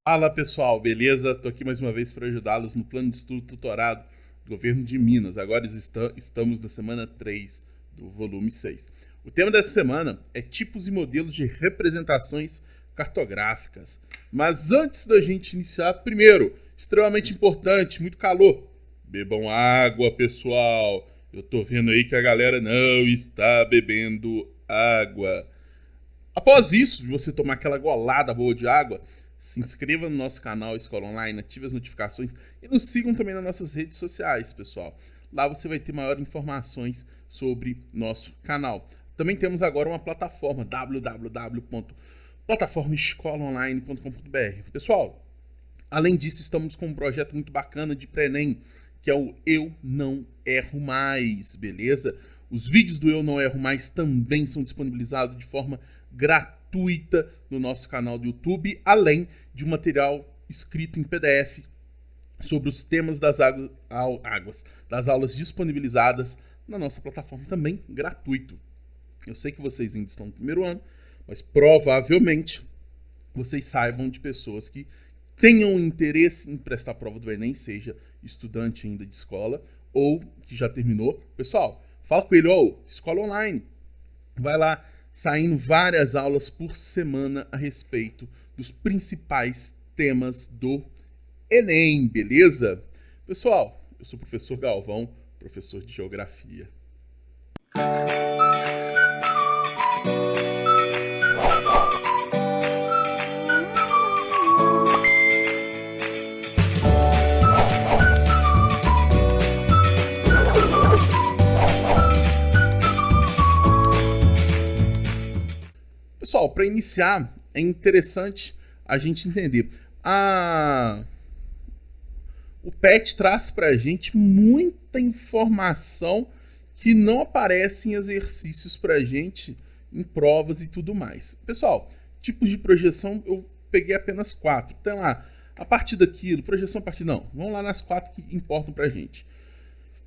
Fala pessoal, beleza? Estou aqui mais uma vez para ajudá-los no plano de estudo tutorado do governo de Minas. Agora estamos na semana 3 do volume 6. O tema dessa semana é tipos e modelos de representações cartográficas. Mas antes da gente iniciar, primeiro, extremamente importante, muito calor. Bebam água, pessoal. Eu tô vendo aí que a galera não está bebendo água. Após isso, de você tomar aquela golada boa de água, se inscreva no nosso canal Escola Online, ative as notificações e nos sigam também nas nossas redes sociais, pessoal. Lá você vai ter maiores informações sobre nosso canal. Também temos agora uma plataforma, www.plataformaescolaonline.com.br. Pessoal, além disso, estamos com um projeto muito bacana de pré-ENEM, que é o Eu Não Erro Mais, beleza? Os vídeos do Eu Não Erro Mais também são disponibilizados de forma gratuita no nosso canal do YouTube, além de um material escrito em PDF sobre os temas das das aulas disponibilizadas na nossa plataforma, também gratuito. Eu sei que vocês ainda estão no primeiro ano, mas provavelmente vocês saibam de pessoas que tenham interesse em prestar a prova do Enem, seja estudante ainda de escola ou que já terminou. Pessoal, fala com ele, escola online. Vai lá, saindo várias aulas por semana a respeito dos principais temas do Enem, beleza? Pessoal, eu sou o professor Galvão, professor de Geografia. Pessoal, para iniciar, é interessante a gente entender. O PET traz para a gente muita informação que não aparece em exercícios para a gente, em provas e tudo mais. Pessoal, tipos de projeção eu peguei apenas 4. Tem lá, a partir daquilo, projeção a partir... Não, vamos lá nas 4 que importam para a gente.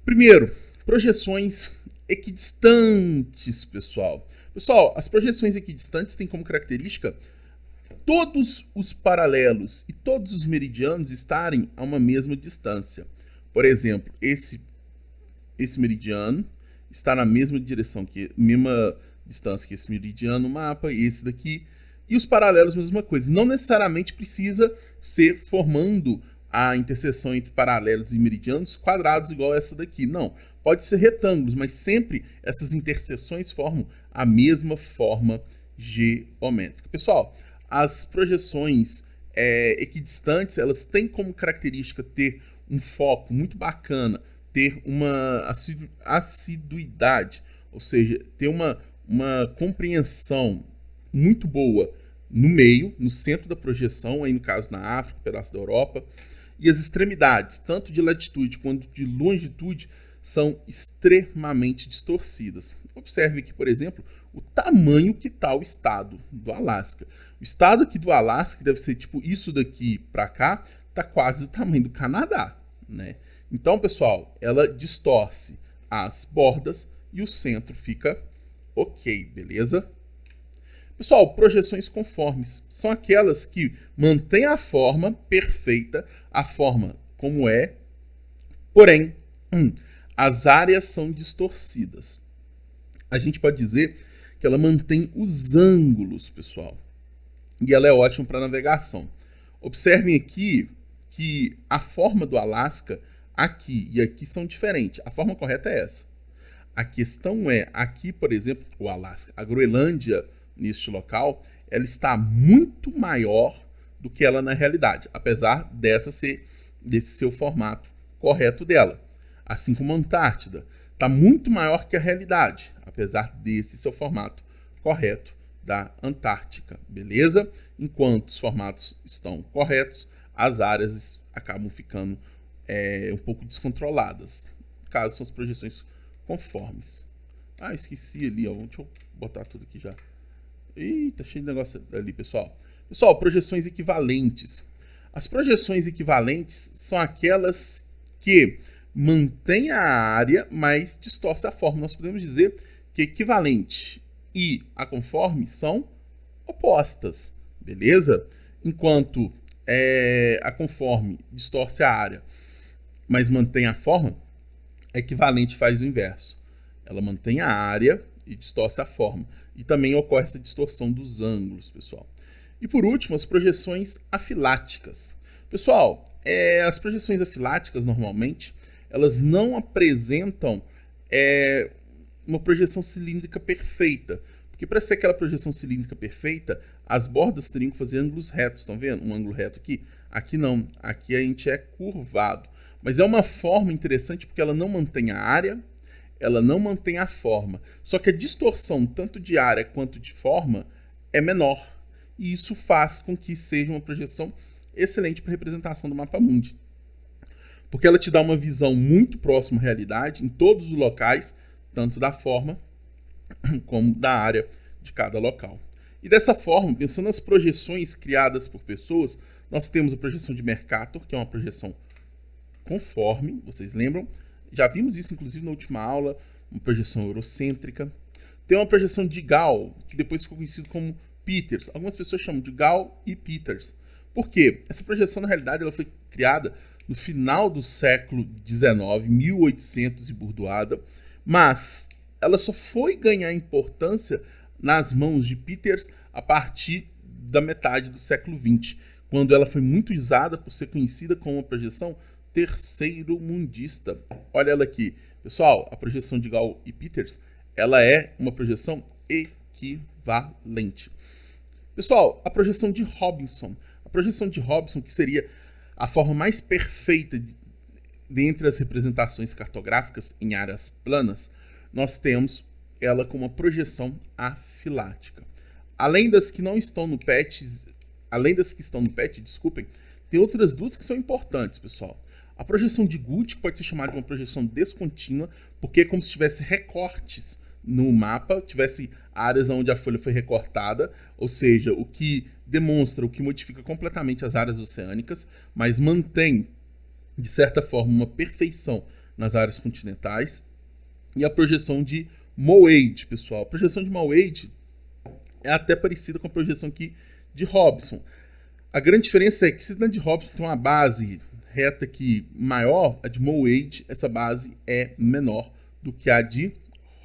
Primeiro, projeções equidistantes, pessoal. Pessoal, as projeções equidistantes têm como característica todos os paralelos e todos os meridianos estarem a uma mesma distância. Por exemplo, esse meridiano está na mesma direção, mesma distância que esse meridiano no mapa, e esse daqui. E os paralelos, mesma coisa. Não necessariamente precisa ser formando a interseção entre paralelos e meridianos quadrados igual essa daqui. Não, pode ser retângulos, mas sempre essas interseções formam a mesma forma geométrica. Pessoal, as projeções equidistantes, elas têm como característica ter um foco muito bacana, ter uma assiduidade, ou seja, ter uma compreensão muito boa no meio, no centro da projeção, aí no caso na África, pedaço da Europa, e as extremidades, tanto de latitude quanto de longitude, são extremamente distorcidas. Observe aqui, por exemplo, o tamanho que está o estado do Alasca. O estado aqui do Alasca, que deve ser tipo isso daqui para cá, está quase do tamanho do Canadá, né? Então, pessoal, ela distorce as bordas e o centro fica ok, beleza? Pessoal, projeções conformes são aquelas que mantêm a forma perfeita, a forma como é, porém, as áreas são distorcidas. A gente pode dizer que ela mantém os ângulos, pessoal, e ela é ótima para navegação. Observem aqui que a forma do Alasca aqui e aqui são diferentes. A forma correta é essa. A questão é, aqui, por exemplo, o Alasca, a Groenlândia, neste local, ela está muito maior do que ela na realidade, apesar desse seu formato correto dela. Assim como a Antártida, está muito maior que a realidade, apesar desse seu formato correto da Antártica, beleza? Enquanto os formatos estão corretos, as áreas acabam ficando um pouco descontroladas, caso são as projeções conformes. Ah, esqueci ali, ó. Deixa eu botar tudo aqui já. Eita, cheio de negócio ali, pessoal. Pessoal, projeções equivalentes. As projeções equivalentes são aquelas que mantêm a área, mas distorcem a forma. Nós podemos dizer que equivalente e a conforme são opostas, beleza? Enquanto a conforme distorce a área, mas mantém a forma, a equivalente faz o inverso. Ela mantém a área e distorce a forma. E também ocorre essa distorção dos ângulos, pessoal. E por último, as projeções afiláticas. Pessoal, as projeções afiláticas, normalmente, elas não apresentam uma projeção cilíndrica perfeita. Porque para ser aquela projeção cilíndrica perfeita, as bordas teriam que fazer ângulos retos. Estão vendo? Um ângulo reto aqui. Aqui não. Aqui a gente é curvado. Mas é uma forma interessante porque ela não mantém a área, ela não mantém a forma. Só que a distorção, tanto de área quanto de forma, é menor. E isso faz com que seja uma projeção excelente para representação do mapa mundi. Porque ela te dá uma visão muito próxima à realidade em todos os locais, tanto da forma como da área de cada local. E dessa forma, pensando nas projeções criadas por pessoas, nós temos a projeção de Mercator, que é uma projeção conforme, vocês lembram? Já vimos isso, inclusive, na última aula, uma projeção eurocêntrica. Tem uma projeção de Gauss, que depois ficou conhecido como Peters. Algumas pessoas chamam de Gauss e Peters. Por quê? Essa projeção, na realidade, ela foi criada no final do século XIX, 1800 e burdoada, mas ela só foi ganhar importância nas mãos de Peters a partir da metade do século XX, quando ela foi muito usada por ser conhecida como uma projeção terceiro mundista. Olha ela aqui. Pessoal, a projeção de Gauss e Peters, ela é uma projeção equivalente. Pessoal, a projeção de Robinson. A projeção de Robinson, que seria a forma mais perfeita dentre as representações cartográficas em áreas planas, nós temos ela com uma projeção afilática. Além das que não estão no PET, desculpem, tem outras duas que são importantes, pessoal. A projeção de Guth pode ser chamada de uma projeção descontínua, porque é como se tivesse recortes no mapa, tivesse áreas onde a folha foi recortada, ou seja, o que demonstra, o que modifica completamente as áreas oceânicas, mas mantém, de certa forma, uma perfeição nas áreas continentais. E a projeção de Moade, pessoal. A projeção de Moade é até parecida com a projeção aqui de Robson. A grande diferença é que se na de Robson tem uma base reta aqui maior, a de Moade, essa base é menor do que a de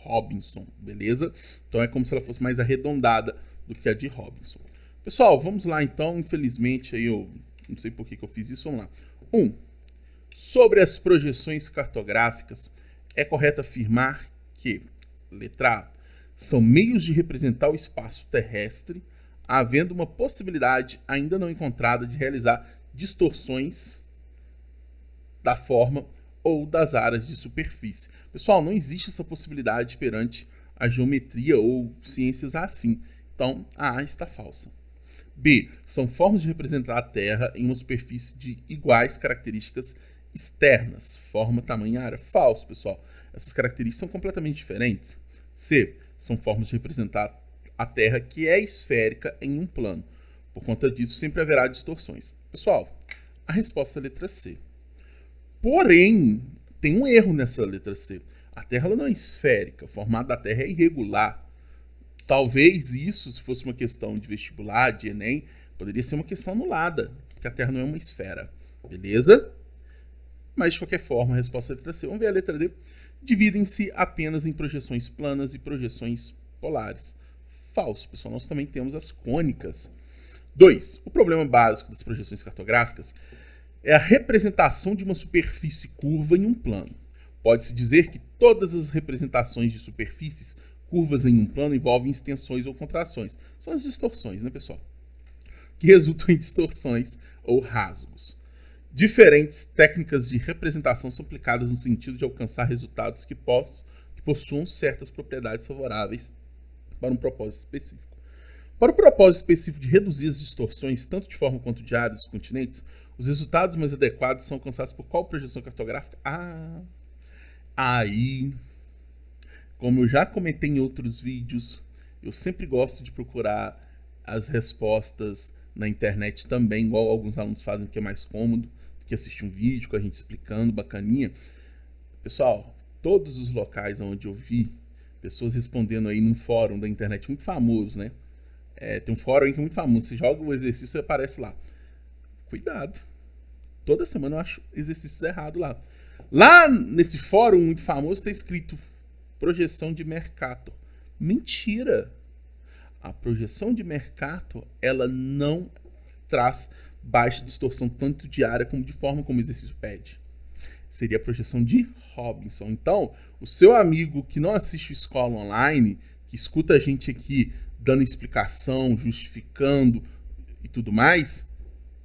Robinson, beleza? Então é como se ela fosse mais arredondada do que a de Robinson. Pessoal, vamos lá então. Infelizmente, aí eu não sei por que eu fiz isso. Vamos lá. 1. Sobre as projeções cartográficas, é correto afirmar que, letra A, são meios de representar o espaço terrestre, havendo uma possibilidade ainda não encontrada de realizar distorções da forma ou das áreas de superfície. Pessoal, não existe essa possibilidade perante a geometria ou ciências afim. Então, a A está falsa. B. São formas de representar a Terra em uma superfície de iguais características externas. Forma, tamanho e área. Falso, pessoal. Essas características são completamente diferentes. C. São formas de representar a Terra que é esférica em um plano. Por conta disso, sempre haverá distorções. Pessoal, a resposta é a letra C. Porém, tem um erro nessa letra C. A Terra ela não é esférica. O formato da Terra é irregular. Talvez isso, se fosse uma questão de vestibular, de Enem, poderia ser uma questão anulada, porque a Terra não é uma esfera. Beleza? Mas, de qualquer forma, a resposta é a letra C. Vamos ver a letra D. Dividem-se apenas em projeções planas e projeções polares. Falso, pessoal. Nós também temos as cônicas. 2. O problema básico das projeções cartográficas é a representação de uma superfície curva em um plano. Pode-se dizer que todas as representações de superfícies curvas em um plano envolvem extensões ou contrações. São as distorções, né, pessoal? Que resultam em distorções ou rasgos. Diferentes técnicas de representação são aplicadas no sentido de alcançar resultados que possuam certas propriedades favoráveis para um propósito específico. Para o propósito específico de reduzir as distorções, tanto de forma quanto de áreas dos continentes, os resultados mais adequados são alcançados por qual projeção cartográfica? Aí, como eu já comentei em outros vídeos, eu sempre gosto de procurar as respostas na internet também, igual alguns alunos fazem, que é mais cômodo do que assistir um vídeo com a gente explicando, bacaninha. Pessoal, todos os locais onde eu vi pessoas respondendo aí num fórum da internet muito famoso, né? Tem um fórum aí que é muito famoso, você joga o exercício e aparece lá. Cuidado. Toda semana eu acho exercícios errados lá. Lá nesse fórum muito famoso está escrito projeção de Mercator. Mentira! A projeção de Mercator, ela não traz baixa distorção tanto de área como de forma como o exercício pede. Seria a projeção de Robinson. Então, o seu amigo que não assiste o Escola Online, que escuta a gente aqui dando explicação, justificando e tudo mais,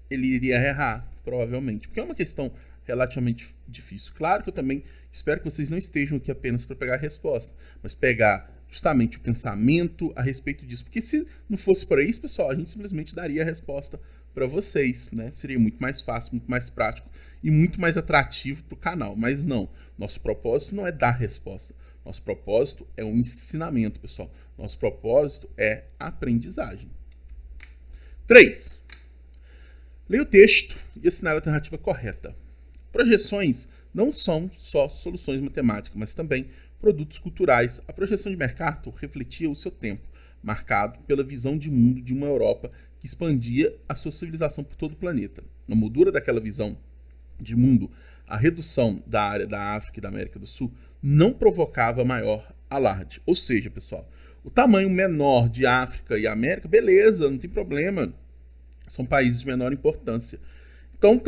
ele iria errar, provavelmente. Porque é uma questão relativamente difícil. Claro que eu também espero que vocês não estejam aqui apenas para pegar a resposta, mas pegar justamente o pensamento a respeito disso. Porque se não fosse para isso, pessoal, a gente simplesmente daria a resposta para vocês, né? Seria muito mais fácil, muito mais prático e muito mais atrativo para o canal. Mas não, nosso propósito não é dar resposta. Nosso propósito é um ensinamento, pessoal. Nosso propósito é aprendizagem. 3. Leia o texto e assinar a alternativa correta. Projeções não são só soluções matemáticas, mas também produtos culturais. A projeção de Mercator refletia o seu tempo, marcado pela visão de mundo de uma Europa que expandia a sua civilização por todo o planeta. Na moldura daquela visão de mundo, a redução da área da África e da América do Sul não provocava maior alarde. Ou seja, pessoal, o tamanho menor de África e América, beleza, não tem problema. São países de menor importância. Então,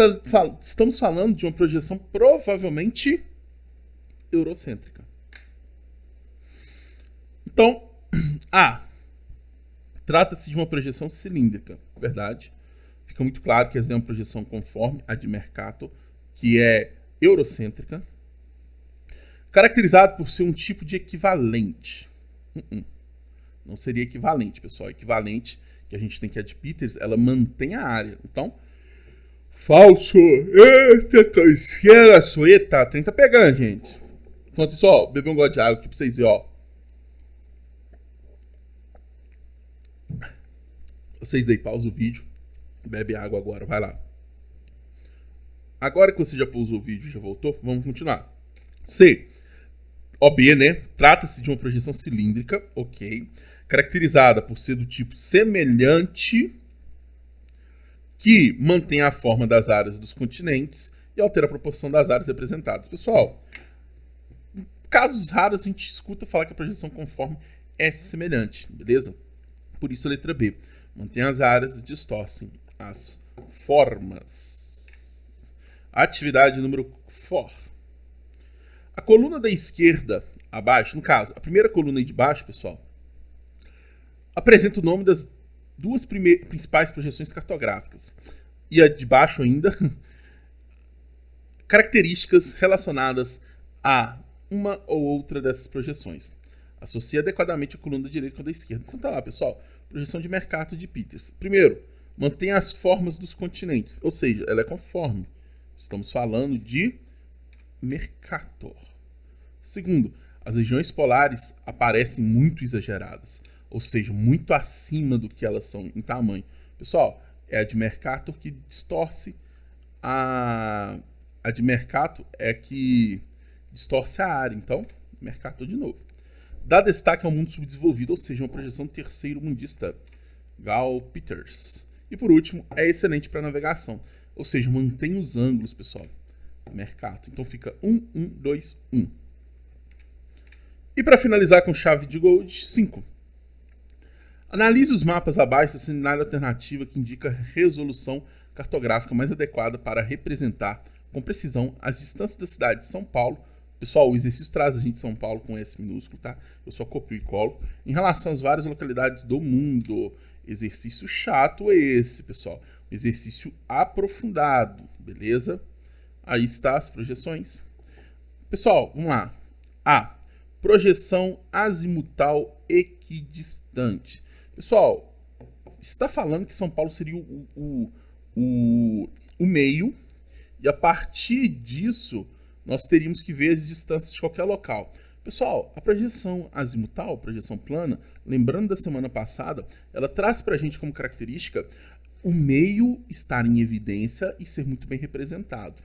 estamos falando de uma projeção provavelmente eurocêntrica. Então, trata-se de uma projeção cilíndrica, verdade? Fica muito claro que essa é uma projeção conforme a de Mercator, que é eurocêntrica, caracterizado por ser um tipo de equivalente. Não seria equivalente, pessoal. Equivalente, que a gente tem que a de Peters, ela mantém a área. Então, falso. Eita, esquerda, sueta. Tenta pegar, gente. Enquanto isso, ó, beber um gole de água aqui pra vocês verem, ó. Vocês aí, pausa o vídeo. Bebe água agora, vai lá. Agora que você já pausou o vídeo e já voltou, vamos continuar. C. OB, né? Trata-se de uma projeção cilíndrica, ok. Caracterizada por ser do tipo semelhante, que mantém a forma das áreas dos continentes e altera a proporção das áreas representadas. Pessoal, em casos raros a gente escuta falar que a projeção conforme é semelhante, beleza? Por isso a letra B. Mantém as áreas e distorcem as formas. Atividade número 4. A coluna da esquerda abaixo, no caso, a primeira coluna aí de baixo, pessoal, apresenta o nome das duas principais projeções cartográficas. E a de baixo ainda, características relacionadas a uma ou outra dessas projeções. Associa adequadamente a coluna da direita com a da esquerda. Então tá lá, pessoal. Projeção de Mercator de Peters. Primeiro, mantém as formas dos continentes. Ou seja, ela é conforme. Estamos falando de Mercator. Segundo, as regiões polares aparecem muito exageradas. Ou seja, muito acima do que elas são em tamanho. Pessoal, é a de Mercator que distorce a de Mercator é que distorce a área. Então, Mercator de novo. Dá destaque ao mundo subdesenvolvido, ou seja, uma projeção terceiro mundista. Gal Peters. E por último, é excelente para navegação. Ou seja, mantém os ângulos, pessoal. Mercator. Então fica 1, 1, 2, 1. E para finalizar com chave de Gold, 5. Analise os mapas abaixo da cenário alternativa que indica a resolução cartográfica mais adequada para representar com precisão as distâncias da cidade de São Paulo. Pessoal, o exercício traz a gente de São Paulo com S minúsculo, tá? Eu só copio e colo. Em relação às várias localidades do mundo. Exercício chato é esse, pessoal. Exercício aprofundado, beleza? Aí está as projeções. Pessoal, vamos lá. A. Projeção azimutal equidistante. Pessoal, está falando que São Paulo seria o meio. E a partir disso, nós teríamos que ver as distâncias de qualquer local. Pessoal, a projeção azimutal, projeção plana, lembrando da semana passada, ela traz para a gente como característica o meio estar em evidência e ser muito bem representado.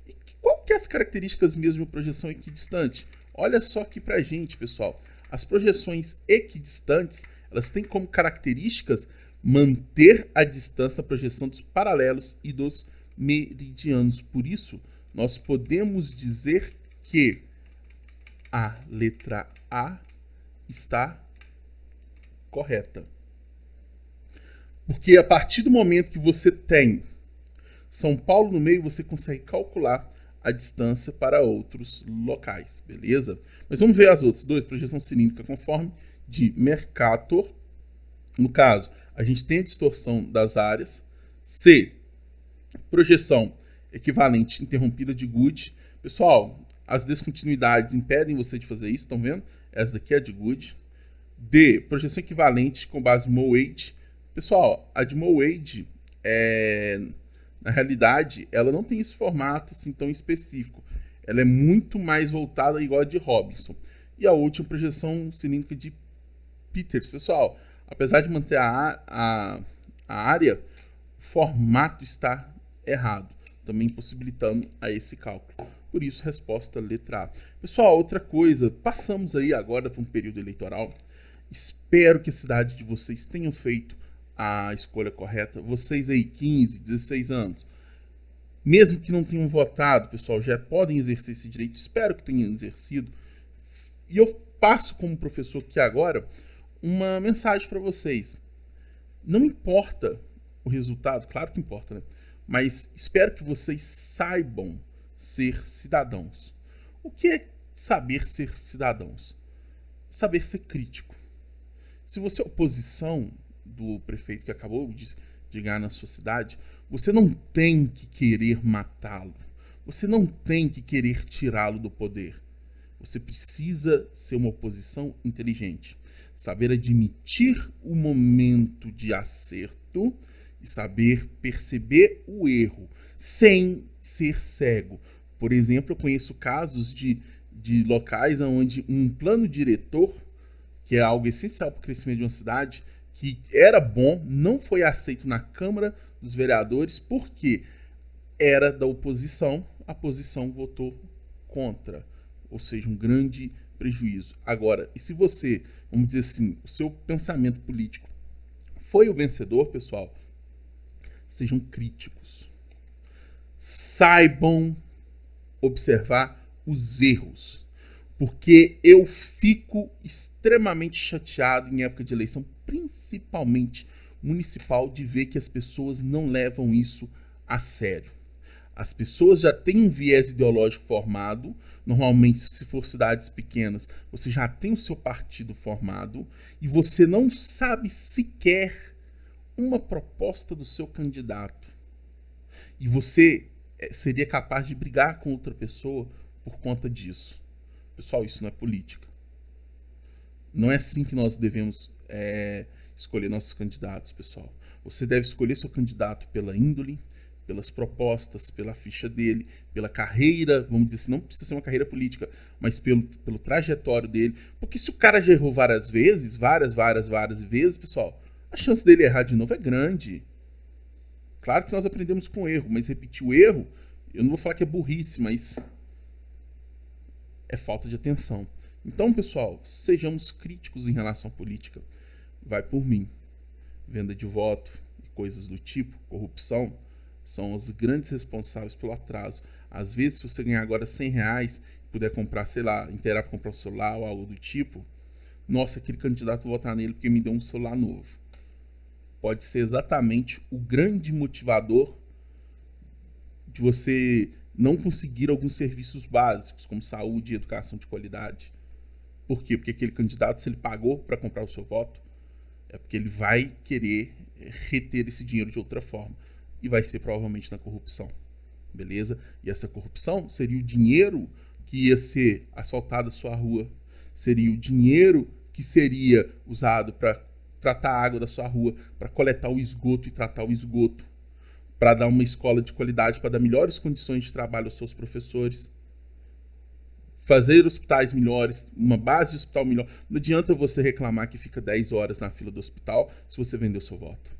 E qual que é as características mesmo de uma projeção equidistante? Olha só aqui para a gente, pessoal. As projeções equidistantes, elas têm como características manter a distância da projeção dos paralelos e dos meridianos. Por isso, nós podemos dizer que a letra A está correta. Porque a partir do momento que você tem São Paulo no meio, você consegue calcular a distância para outros locais, beleza? Mas vamos ver as outras. 2, projeção cilíndrica conforme de Mercator. No caso, a gente tem a distorção das áreas. C, projeção equivalente interrompida de Good. Pessoal, as descontinuidades impedem você de fazer isso, estão vendo? Essa daqui é a de Good. D, projeção equivalente com base Moe-Wade. Pessoal, a de Moe-Wade, na realidade, ela não tem esse formato assim, tão específico. Ela é muito mais voltada igual a de Robinson. E a última, projeção cilíndrica de Peters. Pessoal, apesar de manter a área, o formato está errado, também possibilitando a esse cálculo. Por isso, resposta letra A. Pessoal, outra coisa, passamos aí agora para um período eleitoral. Espero que a cidade de vocês tenham feito a escolha correta. Vocês aí, 15, 16 anos, mesmo que não tenham votado, pessoal, já podem exercer esse direito. Espero que tenham exercido. E eu passo como professor aqui agora uma mensagem para vocês. Não importa o resultado, claro que importa, né? Mas espero que vocês saibam ser cidadãos. O que é saber ser cidadãos? Saber ser crítico. Se você é oposição do prefeito que acabou de ganhar na sua cidade, você não tem que querer matá-lo. Você não tem que querer tirá-lo do poder. Você precisa ser uma oposição inteligente. Saber admitir o momento de acerto e saber perceber o erro sem ser cego. Por exemplo, eu conheço casos de locais onde um plano diretor, que é algo essencial para o crescimento de uma cidade, que era bom, não foi aceito na Câmara dos Vereadores porque era da oposição, a oposição votou contra, ou seja, um grande prejuízo. Agora, e se você, vamos dizer assim, o seu pensamento político foi o vencedor, pessoal, sejam críticos. Saibam observar os erros. Porque eu fico extremamente chateado em época de eleição, principalmente municipal, de ver que as pessoas não levam isso a sério. As pessoas já têm um viés ideológico formado. Normalmente, se for cidades pequenas, você já tem o seu partido formado e você não sabe sequer uma proposta do seu candidato. E você seria capaz de brigar com outra pessoa por conta disso. Pessoal, isso não é política. Não é assim que nós devemos escolher nossos candidatos, pessoal. Você deve escolher seu candidato pela índole, pelas propostas, pela ficha dele, pela carreira, vamos dizer assim, não precisa ser uma carreira política, mas pelo trajetório dele. Porque se o cara já errou várias vezes, várias vezes, pessoal, a chance dele errar de novo é grande. Claro que nós aprendemos com o erro, mas repetir o erro, eu não vou falar que é burrice, mas é falta de atenção. Então, pessoal, sejamos críticos em relação à política. Vai por mim. Venda de voto e coisas do tipo, corrupção, são os grandes responsáveis pelo atraso. Às vezes, se você ganhar agora R$100 e puder comprar, sei lá, inteirar para comprar um celular ou algo do tipo, nossa, aquele candidato vou votar nele porque me deu um celular novo. Pode ser exatamente o grande motivador de você não conseguir alguns serviços básicos, como saúde e educação de qualidade. Por quê? Porque aquele candidato, se ele pagou para comprar o seu voto, é porque ele vai querer reter esse dinheiro de outra forma. E vai ser provavelmente na corrupção. Beleza? E essa corrupção seria o dinheiro que ia ser asfaltado a sua rua. Seria o dinheiro que seria usado para tratar a água da sua rua, para coletar o esgoto e tratar o esgoto, para dar uma escola de qualidade, para dar melhores condições de trabalho aos seus professores, fazer hospitais melhores, uma base de hospital melhor. Não adianta você reclamar que fica 10 horas na fila do hospital se você vendeu seu voto.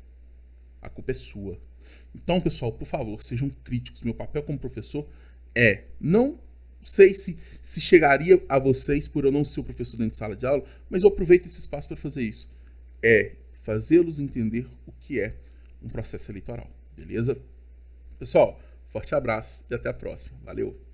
A culpa é sua. Então, pessoal, por favor, sejam críticos. Meu papel como professor não sei se chegaria a vocês por eu não ser o professor dentro de sala de aula, mas eu aproveito esse espaço para fazer isso. fazê-los entender o que é um processo eleitoral, beleza? Pessoal, forte abraço e até a próxima. Valeu!